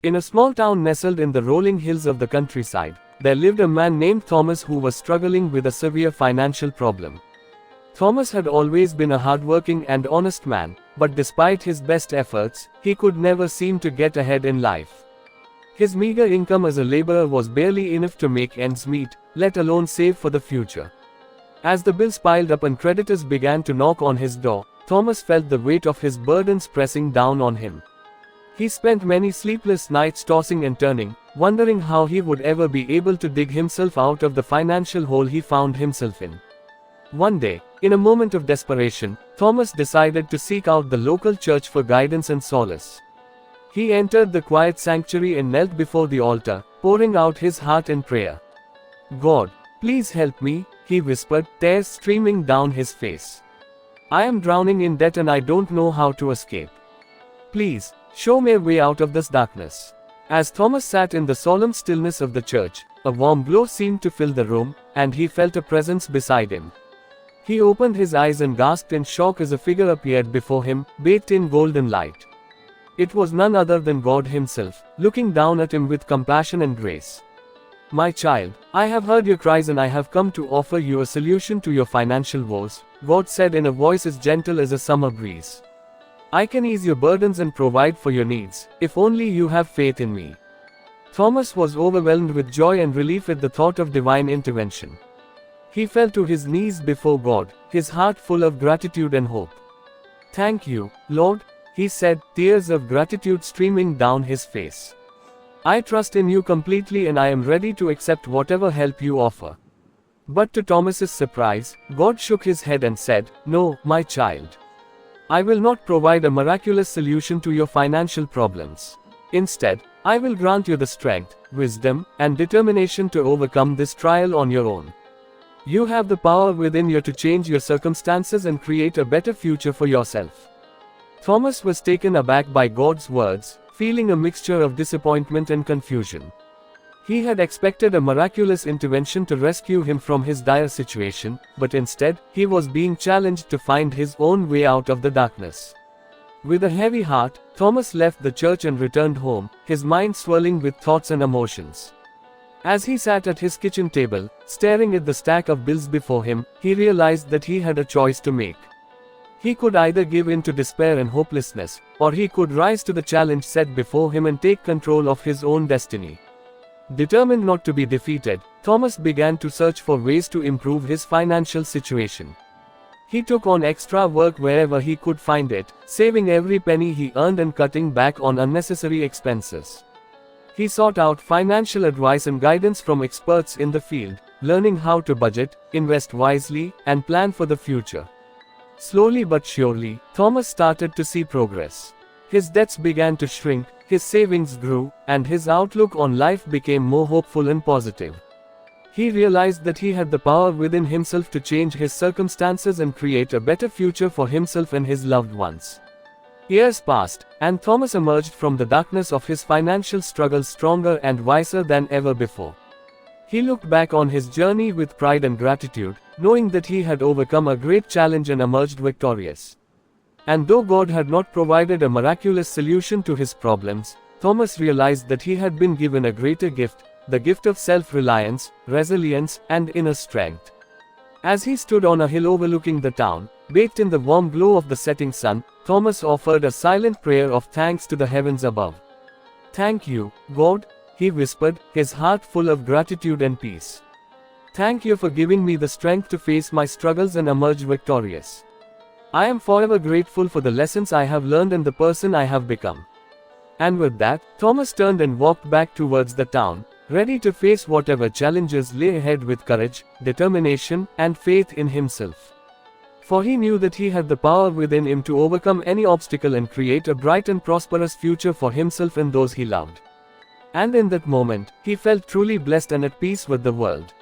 In a small town nestled in the rolling hills of the countryside, there lived a man named Thomas who was struggling with a severe financial problem. Thomas had always been a hardworking and honest man, but despite his best efforts, he could never seem to get ahead in life. His meager income as a laborer was barely enough to make ends meet, let alone save for the future. As the bills piled up and creditors began to knock on his door, Thomas felt the weight of his burdens pressing down on him. He spent many sleepless nights tossing and turning, wondering how he would ever be able to dig himself out of the financial hole he found himself in. One day, in a moment of desperation, Thomas decided to seek out the local church for guidance and solace. He entered the quiet sanctuary and knelt before the altar, pouring out his heart in prayer. "God, please help me," he whispered, tears streaming down his face. "I am drowning in debt and I don't know how to escape. Please, show me a way out of this darkness." As Thomas sat in the solemn stillness of the church, a warm glow seemed to fill the room, and he felt a presence beside him. He opened his eyes and gasped in shock as a figure appeared before him, bathed in golden light. It was none other than God himself, looking down at him with compassion and grace. "My child, I have heard your cries and I have come to offer you a solution to your financial woes," God said in a voice as gentle as a summer breeze. "I can ease your burdens and provide for your needs, if only you have faith in me." Thomas was overwhelmed with joy and relief at the thought of divine intervention. He fell to his knees before God, his heart full of gratitude and hope. "Thank you, Lord," he said, tears of gratitude streaming down his face. "I trust in you completely and I am ready to accept whatever help you offer." But to Thomas's surprise, God shook his head and said, "No, my child. I will not provide a miraculous solution to your financial problems. Instead, I will grant you the strength, wisdom, and determination to overcome this trial on your own. You have the power within you to change your circumstances and create a better future for yourself." Thomas was taken aback by God's words, feeling a mixture of disappointment and confusion. He had expected a miraculous intervention to rescue him from his dire situation, but instead, he was being challenged to find his own way out of the darkness. With a heavy heart, Thomas left the church and returned home, his mind swirling with thoughts and emotions. As he sat at his kitchen table, staring at the stack of bills before him, he realized that he had a choice to make. He could either give in to despair and hopelessness, or he could rise to the challenge set before him and take control of his own destiny. Determined not to be defeated, Thomas began to search for ways to improve his financial situation. He took on extra work wherever he could find it, saving every penny he earned and cutting back on unnecessary expenses. He sought out financial advice and guidance from experts in the field, learning how to budget, invest wisely, and plan for the future. Slowly but surely, Thomas started to see progress. His debts began to shrink, his savings grew, and his outlook on life became more hopeful and positive. He realized that he had the power within himself to change his circumstances and create a better future for himself and his loved ones. Years passed, and Thomas emerged from the darkness of his financial struggles stronger and wiser than ever before. He looked back on his journey with pride and gratitude, knowing that he had overcome a great challenge and emerged victorious. And though God had not provided a miraculous solution to his problems, Thomas realized that he had been given a greater gift, the gift of self-reliance, resilience, and inner strength. As he stood on a hill overlooking the town, bathed in the warm glow of the setting sun, Thomas offered a silent prayer of thanks to the heavens above. "Thank you, God," he whispered, his heart full of gratitude and peace. "Thank you for giving me the strength to face my struggles and emerge victorious. I am forever grateful for the lessons I have learned and the person I have become." And with that, Thomas turned and walked back towards the town, ready to face whatever challenges lay ahead with courage, determination, and faith in himself. For he knew that he had the power within him to overcome any obstacle and create a bright and prosperous future for himself and those he loved. And in that moment, he felt truly blessed and at peace with the world.